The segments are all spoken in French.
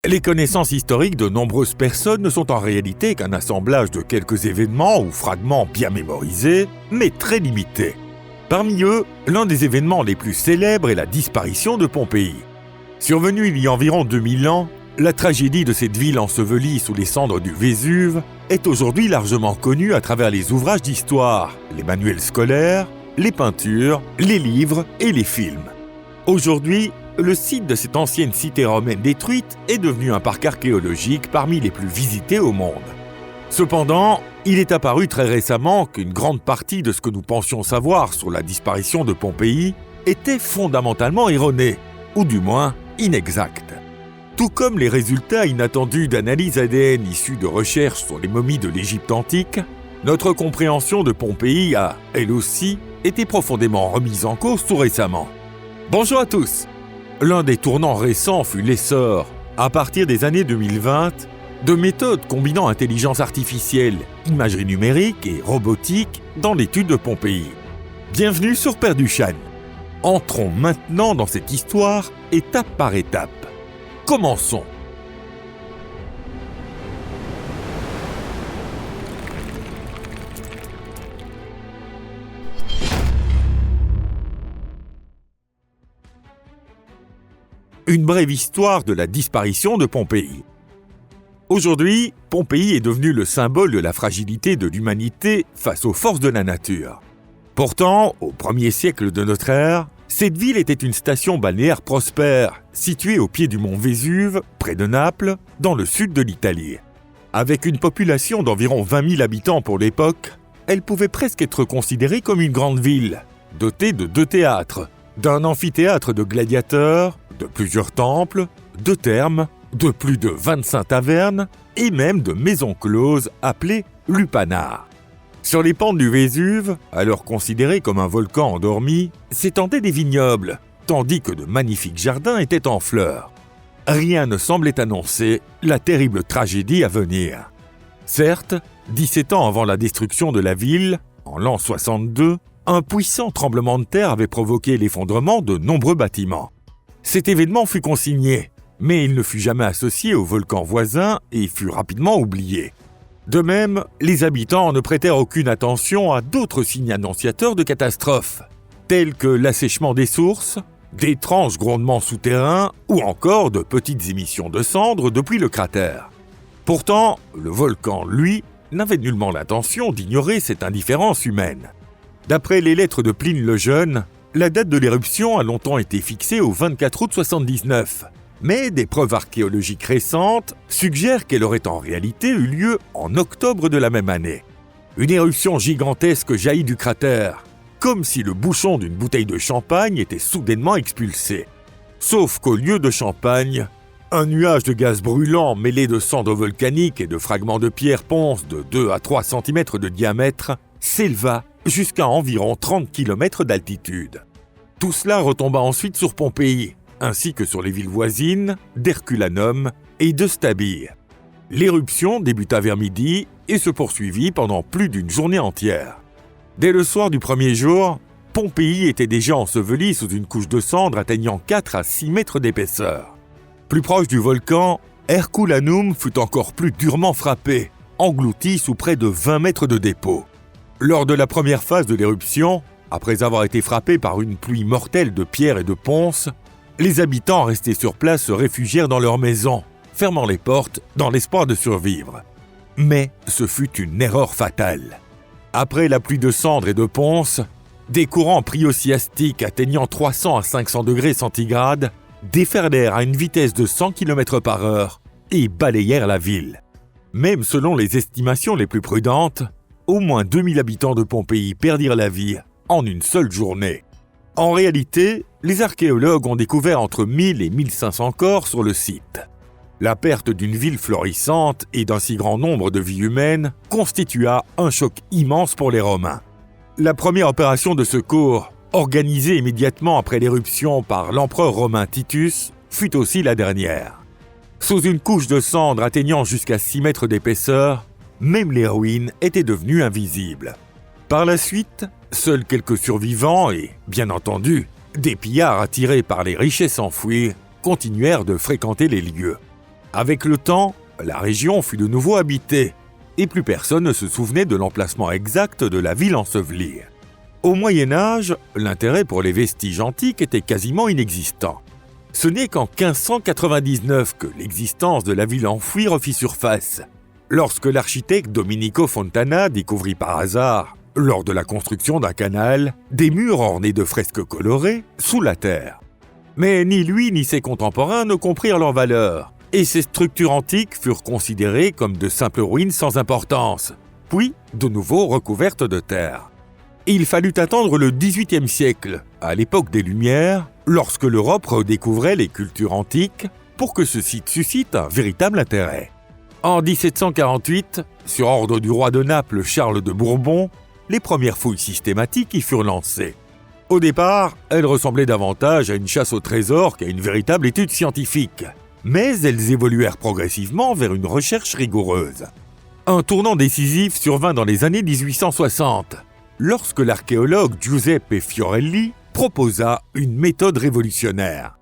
Les connaissances historiques de nombreuses personnes ne sont en réalité qu'un assemblage de quelques événements ou fragments bien mémorisés, mais très limités. Parmi eux, l'un des événements les plus célèbres est la disparition de Pompéi. Survenue il y a environ 2000 ans, la tragédie de cette ville ensevelie sous les cendres du Vésuve est aujourd'hui largement connue à travers les ouvrages d'histoire, les manuels scolaires, les peintures, les livres et les films. Aujourd'hui, le site de cette ancienne cité romaine détruite est devenu un parc archéologique parmi les plus visités au monde. Cependant, il est apparu très récemment qu'une grande partie de ce que nous pensions savoir sur la disparition de Pompéi était fondamentalement erronée, ou du moins inexacte. Tout comme les résultats inattendus d'analyses ADN issues de recherches sur les momies de l'Égypte antique, notre compréhension de Pompéi a, elle aussi, été profondément remise en cause tout récemment. Bonjour à tous! L'un des tournants récents fut l'essor, à partir des années 2020, de méthodes combinant intelligence artificielle, imagerie numérique et robotique dans l'étude de Pompéi. Bienvenue sur Perduchan. Entrons maintenant dans cette histoire étape par étape. Commençons. Une brève histoire de la disparition de Pompéi. Aujourd'hui, Pompéi est devenu le symbole de la fragilité de l'humanité face aux forces de la nature. Pourtant, au 1er siècle de notre ère, cette ville était une station balnéaire prospère, située au pied du mont Vésuve, près de Naples, dans le sud de l'Italie. Avec une population d'environ 20 000 habitants pour l'époque, elle pouvait presque être considérée comme une grande ville, dotée de 2 théâtres, d'un amphithéâtre de gladiateurs, de plusieurs temples, de thermes, de plus de 25 tavernes et même de maisons closes appelées lupanars. Sur les pentes du Vésuve, alors considéré comme un volcan endormi, s'étendaient des vignobles, tandis que de magnifiques jardins étaient en fleurs. Rien ne semblait annoncer la terrible tragédie à venir. Certes, 17 ans avant la destruction de la ville, en l'an 62, un puissant tremblement de terre avait provoqué l'effondrement de nombreux bâtiments. Cet événement fut consigné, mais il ne fut jamais associé au volcan voisin et fut rapidement oublié. De même, les habitants ne prêtèrent aucune attention à d'autres signes annonciateurs de catastrophes, tels que l'assèchement des sources, d'étranges grondements souterrains ou encore de petites émissions de cendres depuis le cratère. Pourtant, le volcan, lui, n'avait nullement l'intention d'ignorer cette indifférence humaine. D'après les lettres de Pline le Jeune, la date de l'éruption a longtemps été fixée au 24 août 79, mais des preuves archéologiques récentes suggèrent qu'elle aurait en réalité eu lieu en octobre de la même année. Une éruption gigantesque jaillit du cratère, comme si le bouchon d'une bouteille de champagne était soudainement expulsé. Sauf qu'au lieu de champagne, un nuage de gaz brûlant mêlé de cendres volcaniques et de fragments de pierre ponce de 2 à 3 cm de diamètre s'éleva jusqu'à environ 30 km d'altitude. Tout cela retomba ensuite sur Pompéi, ainsi que sur les villes voisines d'Herculanum et de Stabie. L'éruption débuta vers midi et se poursuivit pendant plus d'une journée entière. Dès le soir du premier jour, Pompéi était déjà ensevelie sous une couche de cendres atteignant 4 à 6 mètres d'épaisseur. Plus proche du volcan, Herculanum fut encore plus durement frappé, englouti sous près de 20 mètres de dépôt. Lors de la première phase de l'éruption, après avoir été frappés par une pluie mortelle de pierres et de ponces, les habitants restés sur place se réfugièrent dans leurs maisons, fermant les portes dans l'espoir de survivre. Mais ce fut une erreur fatale. Après la pluie de cendres et de ponces, des courants pryocyastiques atteignant 300 à 500 degrés centigrades déferlèrent à une vitesse de 100 km/h et balayèrent la ville. Même selon les estimations les plus prudentes, au moins 2000 habitants de Pompéi perdirent la vie en une seule journée. En réalité, les archéologues ont découvert entre 1000 et 1500 corps sur le site. La perte d'une ville florissante et d'un si grand nombre de vies humaines constitua un choc immense pour les Romains. La première opération de secours, organisée immédiatement après l'éruption par l'empereur romain Titus, fut aussi la dernière. Sous une couche de cendres atteignant jusqu'à 6 mètres d'épaisseur, même les ruines étaient devenues invisibles. Par la suite, seuls quelques survivants et, bien entendu, des pillards attirés par les richesses enfouies continuèrent de fréquenter les lieux. Avec le temps, la région fut de nouveau habitée, et plus personne ne se souvenait de l'emplacement exact de la ville ensevelie. Au Moyen Âge, l'intérêt pour les vestiges antiques était quasiment inexistant. Ce n'est qu'en 1599 que l'existence de la ville enfouie refit surface, lorsque l'architecte Domenico Fontana découvrit par hasard, lors de la construction d'un canal, des murs ornés de fresques colorées sous la terre. Mais ni lui ni ses contemporains ne comprirent leur valeur, et ces structures antiques furent considérées comme de simples ruines sans importance, puis de nouveau recouvertes de terre. Il fallut attendre le XVIIIe siècle, à l'époque des Lumières, lorsque l'Europe redécouvrait les cultures antiques, pour que ce site suscite un véritable intérêt. En 1748, sur ordre du roi de Naples Charles de Bourbon, les premières fouilles systématiques y furent lancées. Au départ, elles ressemblaient davantage à une chasse au trésor qu'à une véritable étude scientifique, mais elles évoluèrent progressivement vers une recherche rigoureuse. Un tournant décisif survint dans les années 1860, lorsque l'archéologue Giuseppe Fiorelli proposa une méthode révolutionnaire.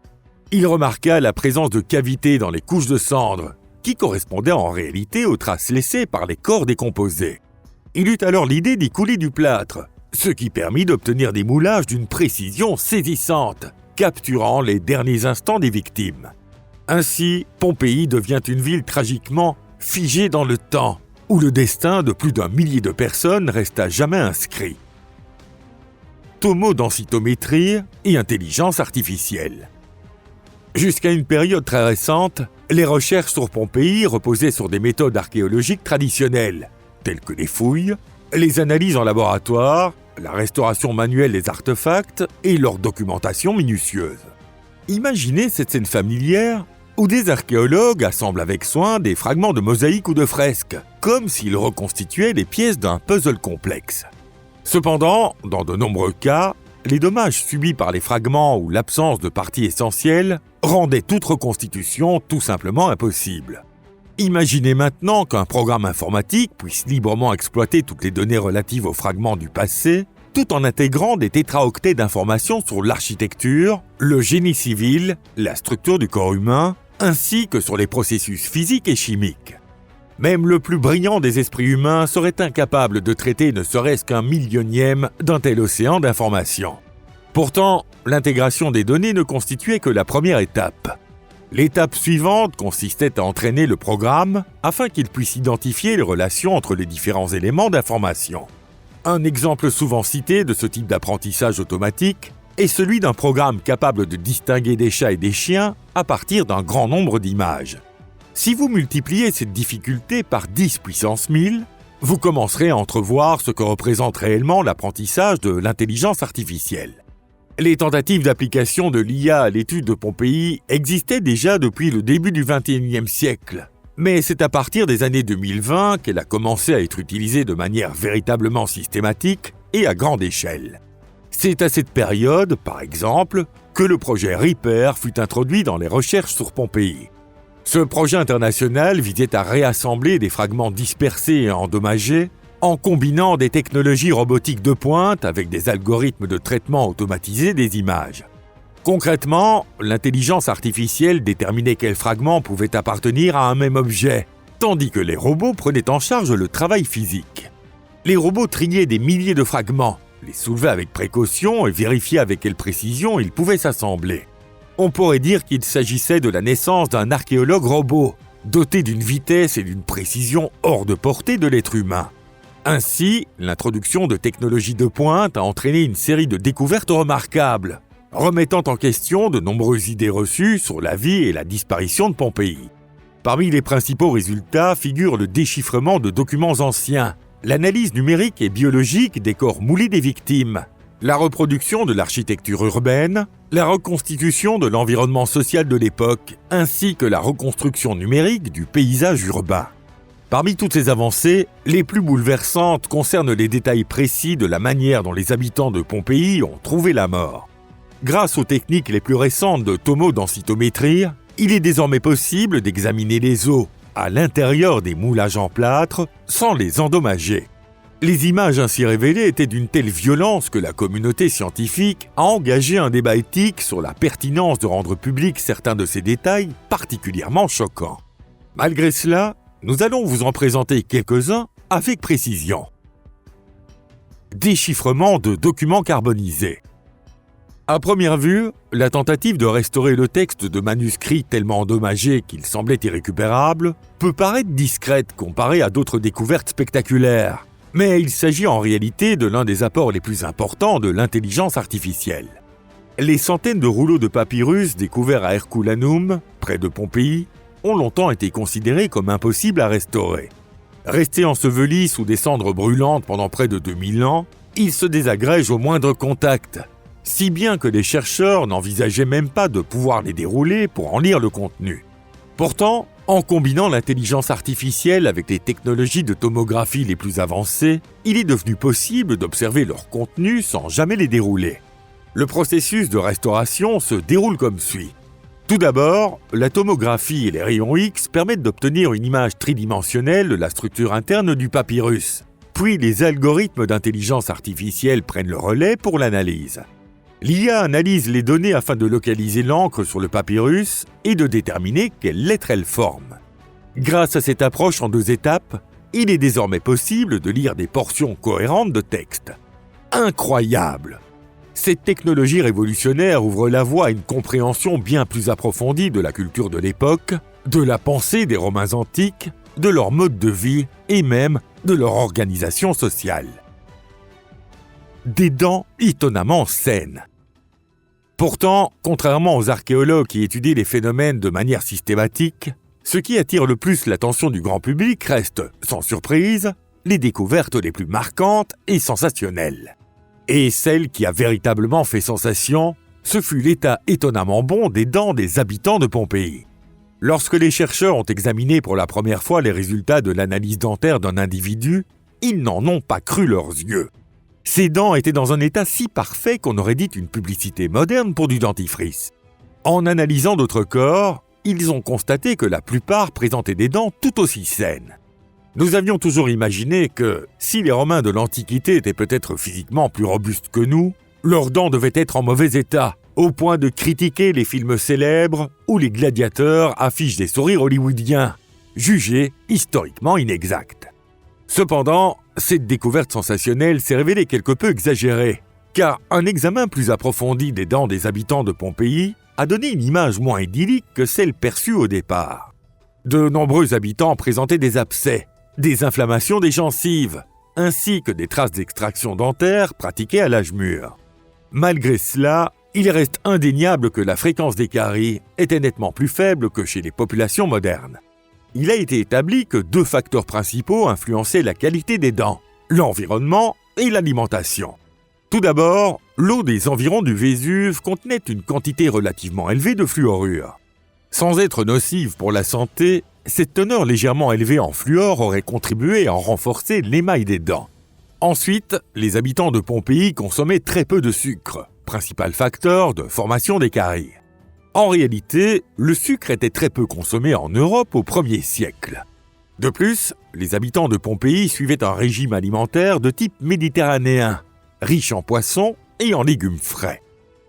Il remarqua la présence de cavités dans les couches de cendres, qui correspondaient en réalité aux traces laissées par les corps décomposés. Il eut alors l'idée d'y couler du plâtre, ce qui permit d'obtenir des moulages d'une précision saisissante, capturant les derniers instants des victimes. Ainsi, Pompéi devient une ville tragiquement figée dans le temps, où le destin de plus d'1 millier de personnes reste à jamais inscrit. Tomodensitométrie et intelligence artificielle. Jusqu'à une période très récente, les recherches sur Pompéi reposaient sur des méthodes archéologiques traditionnelles, telles que les fouilles, les analyses en laboratoire, la restauration manuelle des artefacts et leur documentation minutieuse. Imaginez cette scène familière où des archéologues assemblent avec soin des fragments de mosaïques ou de fresques, comme s'ils reconstituaient les pièces d'un puzzle complexe. Cependant, dans de nombreux cas, les dommages subis par les fragments ou l'absence de parties essentielles rendaient toute reconstitution tout simplement impossible. Imaginez maintenant qu'un programme informatique puisse librement exploiter toutes les données relatives aux fragments du passé, tout en intégrant des tétraoctets d'informations sur l'architecture, le génie civil, la structure du corps humain, ainsi que sur les processus physiques et chimiques. Même le plus brillant des esprits humains serait incapable de traiter ne serait-ce qu'un millionième d'un tel océan d'informations. Pourtant, l'intégration des données ne constituait que la première étape. L'étape suivante consistait à entraîner le programme afin qu'il puisse identifier les relations entre les différents éléments d'information. Un exemple souvent cité de ce type d'apprentissage automatique est celui d'un programme capable de distinguer des chats et des chiens à partir d'un grand nombre d'images. Si vous multipliez cette difficulté par 10 puissance 1000, vous commencerez à entrevoir ce que représente réellement l'apprentissage de l'intelligence artificielle. Les tentatives d'application de l'IA à l'étude de Pompéi existaient déjà depuis le début du XXIe siècle, mais c'est à partir des années 2020 qu'elle a commencé à être utilisée de manière véritablement systématique et à grande échelle. C'est à cette période, par exemple, que le projet Reaper fut introduit dans les recherches sur Pompéi. Ce projet international visait à réassembler des fragments dispersés et endommagés en combinant des technologies robotiques de pointe avec des algorithmes de traitement automatisé des images. Concrètement, l'intelligence artificielle déterminait quels fragments pouvaient appartenir à un même objet, tandis que les robots prenaient en charge le travail physique. Les robots triaient des milliers de fragments, les soulevaient avec précaution et vérifiaient avec quelle précision ils pouvaient s'assembler. On pourrait dire qu'il s'agissait de la naissance d'un archéologue robot, doté d'une vitesse et d'une précision hors de portée de l'être humain. Ainsi, l'introduction de technologies de pointe a entraîné une série de découvertes remarquables, remettant en question de nombreuses idées reçues sur la vie et la disparition de Pompéi. Parmi les principaux résultats figurent le déchiffrement de documents anciens, l'analyse numérique et biologique des corps moulés des victimes, la reproduction de l'architecture urbaine, la reconstitution de l'environnement social de l'époque, ainsi que la reconstruction numérique du paysage urbain. Parmi toutes ces avancées, les plus bouleversantes concernent les détails précis de la manière dont les habitants de Pompéi ont trouvé la mort. Grâce aux techniques les plus récentes de tomodensitométrie, il est désormais possible d'examiner les os à l'intérieur des moulages en plâtre sans les endommager. Les images ainsi révélées étaient d'une telle violence que la communauté scientifique a engagé un débat éthique sur la pertinence de rendre publics certains de ces détails particulièrement choquants. Malgré cela, nous allons vous en présenter quelques-uns avec précision. Déchiffrement de documents carbonisés. À première vue, la tentative de restaurer le texte de manuscrits tellement endommagés qu'ils semblaient irrécupérables peut paraître discrète comparée à d'autres découvertes spectaculaires. Mais il s'agit en réalité de l'un des apports les plus importants de l'intelligence artificielle. Les centaines de rouleaux de papyrus découverts à Herculaneum, près de Pompéi, ont longtemps été considérés comme impossibles à restaurer. Restés ensevelis sous des cendres brûlantes pendant près de 2000 ans, ils se désagrègent au moindre contact, si bien que les chercheurs n'envisageaient même pas de pouvoir les dérouler pour en lire le contenu. Pourtant, en combinant l'intelligence artificielle avec les technologies de tomographie les plus avancées, il est devenu possible d'observer leur contenu sans jamais les dérouler. Le processus de restauration se déroule comme suit. Tout d'abord, la tomographie et les rayons X permettent d'obtenir une image tridimensionnelle de la structure interne du papyrus. Puis les algorithmes d'intelligence artificielle prennent le relais pour l'analyse. L'IA analyse les données afin de localiser l'encre sur le papyrus et de déterminer quelle lettre elle forme. Grâce à cette approche en 2 étapes, il est désormais possible de lire des portions cohérentes de texte. Incroyable! Cette technologie révolutionnaire ouvre la voie à une compréhension bien plus approfondie de la culture de l'époque, de la pensée des Romains antiques, de leur mode de vie et même de leur organisation sociale. Des dents étonnamment saines. Pourtant, contrairement aux archéologues qui étudient les phénomènes de manière systématique, ce qui attire le plus l'attention du grand public reste, sans surprise, les découvertes les plus marquantes et sensationnelles. Et celle qui a véritablement fait sensation, ce fut l'état étonnamment bon des dents des habitants de Pompéi. Lorsque les chercheurs ont examiné pour la première fois les résultats de l'analyse dentaire d'un individu, ils n'en ont pas cru leurs yeux. Ces dents étaient dans un état si parfait qu'on aurait dit une publicité moderne pour du dentifrice. En analysant d'autres corps, ils ont constaté que la plupart présentaient des dents tout aussi saines. Nous avions toujours imaginé que, si les Romains de l'Antiquité étaient peut-être physiquement plus robustes que nous, leurs dents devaient être en mauvais état, au point de critiquer les films célèbres où les gladiateurs affichent des sourires hollywoodiens, jugés historiquement inexacts. Cependant, cette découverte sensationnelle s'est révélée quelque peu exagérée, car un examen plus approfondi des dents des habitants de Pompéi a donné une image moins idyllique que celle perçue au départ. De nombreux habitants présentaient des abcès, des inflammations des gencives, ainsi que des traces d'extraction dentaire pratiquées à l'âge mûr. Malgré cela, il reste indéniable que la fréquence des caries était nettement plus faible que chez les populations modernes. Il a été établi que 2 facteurs principaux influençaient la qualité des dents, l'environnement et l'alimentation. Tout d'abord, l'eau des environs du Vésuve contenait une quantité relativement élevée de fluorure. Sans être nocive pour la santé, cette teneur légèrement élevée en fluor aurait contribué à en renforcer l'émail des dents. Ensuite, les habitants de Pompéi consommaient très peu de sucre, principal facteur de formation des caries. En réalité, le sucre était très peu consommé en Europe au 1er siècle. De plus, les habitants de Pompéi suivaient un régime alimentaire de type méditerranéen, riche en poissons et en légumes frais.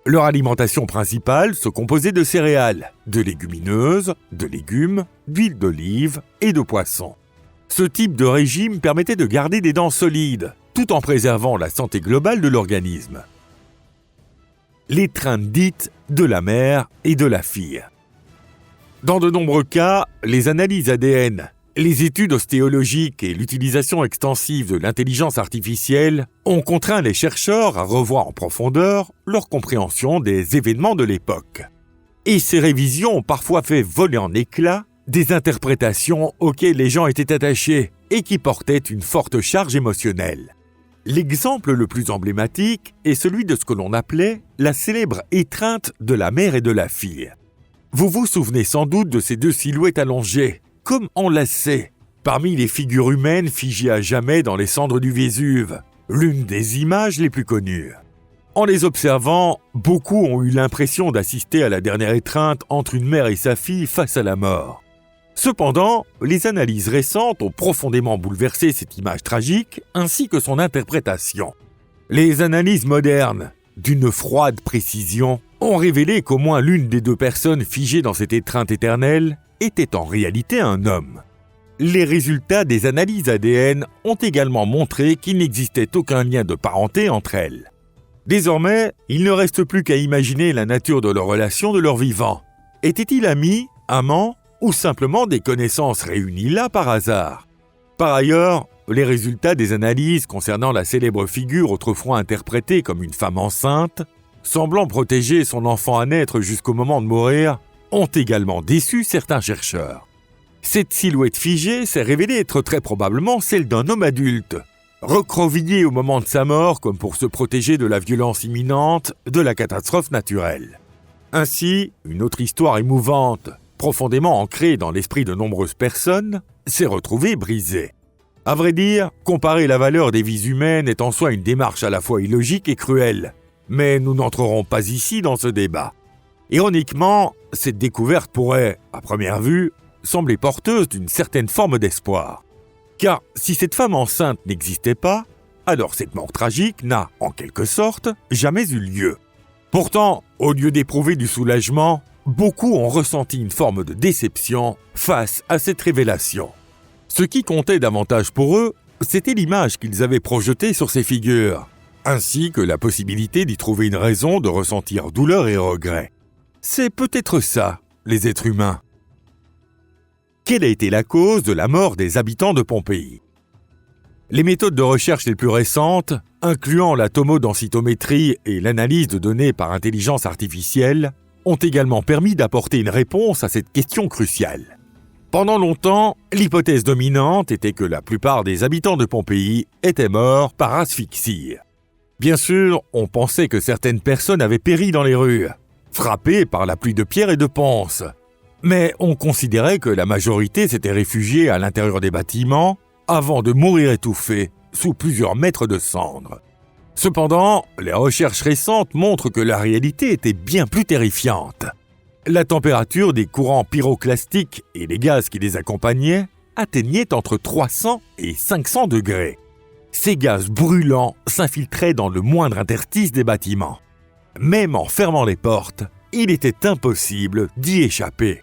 Leur alimentation principale se composait de céréales, de légumineuses, de légumes, d'huile d'olive et de poissons. Ce type de régime permettait de garder des dents solides, tout en préservant la santé globale de l'organisme. L'étreinte dite de la mère et de la fille. Dans de nombreux cas, les analyses ADN, les études ostéologiques et l'utilisation extensive de l'intelligence artificielle ont contraint les chercheurs à revoir en profondeur leur compréhension des événements de l'époque. Et ces révisions ont parfois fait voler en éclats des interprétations auxquelles les gens étaient attachés et qui portaient une forte charge émotionnelle. L'exemple le plus emblématique est celui de ce que l'on appelait la célèbre étreinte de la mère et de la fille. Vous vous souvenez sans doute de ces 2 silhouettes allongées, comme enlacées, parmi les figures humaines figées à jamais dans les cendres du Vésuve, l'une des images les plus connues. En les observant, beaucoup ont eu l'impression d'assister à la dernière étreinte entre une mère et sa fille face à la mort. Cependant, les analyses récentes ont profondément bouleversé cette image tragique ainsi que son interprétation. Les analyses modernes, d'une froide précision, ont révélé qu'au moins l'une des 2 personnes figées dans cette étreinte éternelle était en réalité un homme. Les résultats des analyses ADN ont également montré qu'il n'existait aucun lien de parenté entre elles. Désormais, il ne reste plus qu'à imaginer la nature de leur relation de leur vivant. Étaient-ils amis, amants ou simplement des connaissances réunies là par hasard? Par ailleurs, les résultats des analyses concernant la célèbre figure autrefois interprétée comme une femme enceinte, semblant protéger son enfant à naître jusqu'au moment de mourir, ont également déçu certains chercheurs. Cette silhouette figée s'est révélée être très probablement celle d'un homme adulte, recroquevillé au moment de sa mort comme pour se protéger de la violence imminente de la catastrophe naturelle. Ainsi, une autre histoire émouvante, profondément ancrée dans l'esprit de nombreuses personnes, s'est retrouvée brisée. À vrai dire, comparer la valeur des vies humaines est en soi une démarche à la fois illogique et cruelle, mais nous n'entrerons pas ici dans ce débat. Ironiquement, cette découverte pourrait, à première vue, sembler porteuse d'une certaine forme d'espoir. Car si cette femme enceinte n'existait pas, alors cette mort tragique n'a, en quelque sorte, jamais eu lieu. Pourtant, au lieu d'éprouver du soulagement, beaucoup ont ressenti une forme de déception face à cette révélation. Ce qui comptait davantage pour eux, c'était l'image qu'ils avaient projetée sur ces figures, ainsi que la possibilité d'y trouver une raison de ressentir douleur et regret. C'est peut-être ça, les êtres humains. Quelle a été la cause de la mort des habitants de Pompéi? Les méthodes de recherche les plus récentes, incluant la tomodensitométrie et l'analyse de données par intelligence artificielle, ont également permis d'apporter une réponse à cette question cruciale. Pendant longtemps, l'hypothèse dominante était que la plupart des habitants de Pompéi étaient morts par asphyxie. Bien sûr, on pensait que certaines personnes avaient péri dans les rues, frappées par la pluie de pierres et de ponces. Mais on considérait que la majorité s'était réfugiée à l'intérieur des bâtiments avant de mourir étouffés sous plusieurs mètres de cendres. Cependant, les recherches récentes montrent que la réalité était bien plus terrifiante. La température des courants pyroclastiques et les gaz qui les accompagnaient atteignaient entre 300 et 500 degrés. Ces gaz brûlants s'infiltraient dans le moindre interstice des bâtiments. Même en fermant les portes, il était impossible d'y échapper.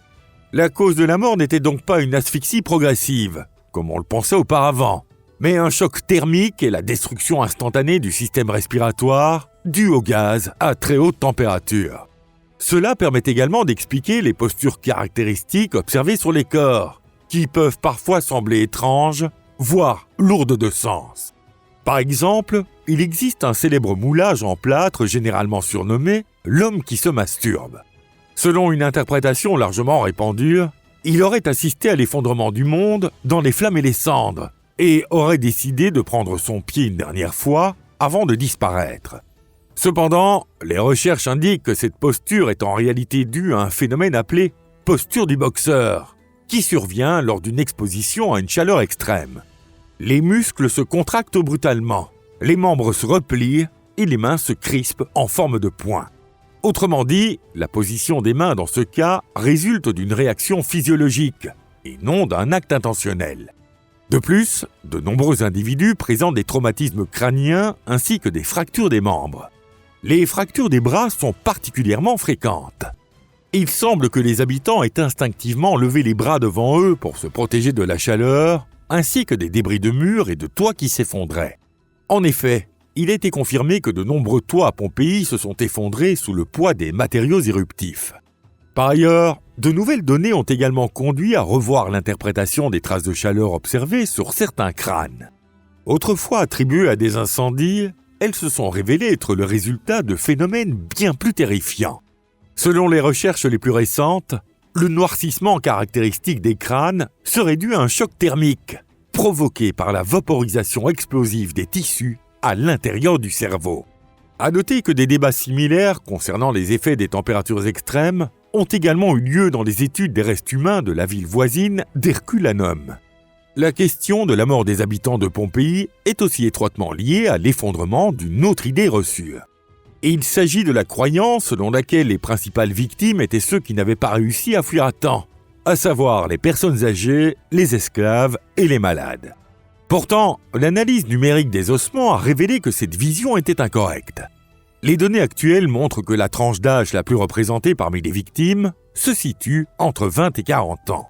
La cause de la mort n'était donc pas une asphyxie progressive, comme on le pensait auparavant, mais un choc thermique et la destruction instantanée du système respiratoire dû au gaz à très haute température. Cela permet également d'expliquer les postures caractéristiques observées sur les corps, qui peuvent parfois sembler étranges, voire lourdes de sens. Par exemple, il existe un célèbre moulage en plâtre généralement surnommé « l'homme qui se masturbe ». Selon une interprétation largement répandue, il aurait assisté à l'effondrement du monde dans les flammes et les cendres et aurait décidé de prendre son pied une dernière fois avant de disparaître. Cependant, les recherches indiquent que cette posture est en réalité due à un phénomène appelé « posture du boxeur », qui survient lors d'une exposition à une chaleur extrême. Les muscles se contractent brutalement, les membres se replient et les mains se crispent en forme de poing. Autrement dit, la position des mains dans ce cas résulte d'une réaction physiologique et non d'un acte intentionnel. De plus, de nombreux individus présentent des traumatismes crâniens ainsi que des fractures des membres. Les fractures des bras sont particulièrement fréquentes. Il semble que les habitants aient instinctivement levé les bras devant eux pour se protéger de la chaleur, ainsi que des débris de murs et de toits qui s'effondraient. En effet, il a été confirmé que de nombreux toits à Pompéi se sont effondrés sous le poids des matériaux éruptifs. Par ailleurs, de nouvelles données ont également conduit à revoir l'interprétation des traces de chaleur observées sur certains crânes. Autrefois attribuées à des incendies, elles se sont révélées être le résultat de phénomènes bien plus terrifiants. Selon les recherches les plus récentes, le noircissement caractéristique des crânes serait dû à un choc thermique, provoqué par la vaporisation explosive des tissus à l'intérieur du cerveau. À noter que des débats similaires concernant les effets des températures extrêmes ont également eu lieu dans les études des restes humains de la ville voisine d'Herculanum. La question de la mort des habitants de Pompéi est aussi étroitement liée à l'effondrement d'une autre idée reçue. Et il s'agit de la croyance selon laquelle les principales victimes étaient ceux qui n'avaient pas réussi à fuir à temps, à savoir les personnes âgées, les esclaves et les malades. Pourtant, l'analyse numérique des ossements a révélé que cette vision était incorrecte. Les données actuelles montrent que la tranche d'âge la plus représentée parmi les victimes se situe entre 20 et 40 ans.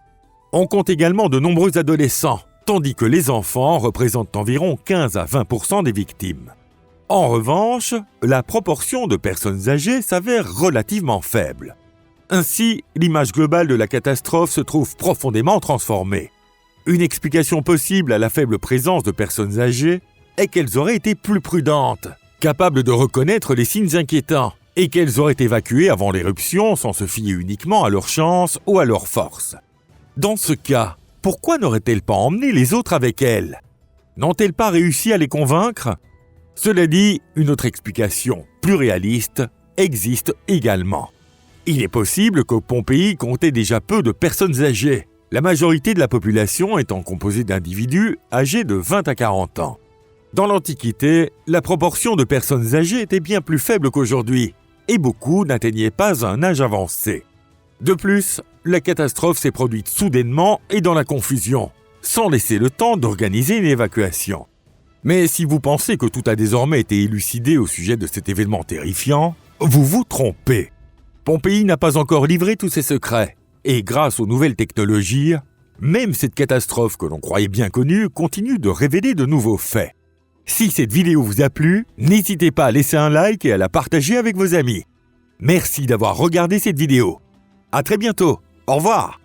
On compte également de nombreux adolescents, tandis que les enfants représentent environ 15 à 20% des victimes. En revanche, la proportion de personnes âgées s'avère relativement faible. Ainsi, l'image globale de la catastrophe se trouve profondément transformée. Une explication possible à la faible présence de personnes âgées est qu'elles auraient été plus prudentes, capables de reconnaître les signes inquiétants, et qu'elles auraient évacué avant l'éruption sans se fier uniquement à leur chance ou à leur force. Dans ce cas, pourquoi n'auraient-elles pas emmené les autres avec elles? N'ont-elles pas réussi à les convaincre? Cela dit, une autre explication, plus réaliste, existe également. Il est possible que Pompéi comptait déjà peu de personnes âgées, la majorité de la population étant composée d'individus âgés de 20 à 40 ans. Dans l'Antiquité, la proportion de personnes âgées était bien plus faible qu'aujourd'hui, et beaucoup n'atteignaient pas un âge avancé. De plus, la catastrophe s'est produite soudainement et dans la confusion, sans laisser le temps d'organiser une évacuation. Mais si vous pensez que tout a désormais été élucidé au sujet de cet événement terrifiant, vous vous trompez. Pompéi n'a pas encore livré tous ses secrets, et grâce aux nouvelles technologies, même cette catastrophe que l'on croyait bien connue continue de révéler de nouveaux faits. Si cette vidéo vous a plu, n'hésitez pas à laisser un like et à la partager avec vos amis. Merci d'avoir regardé cette vidéo. À très bientôt. Au revoir.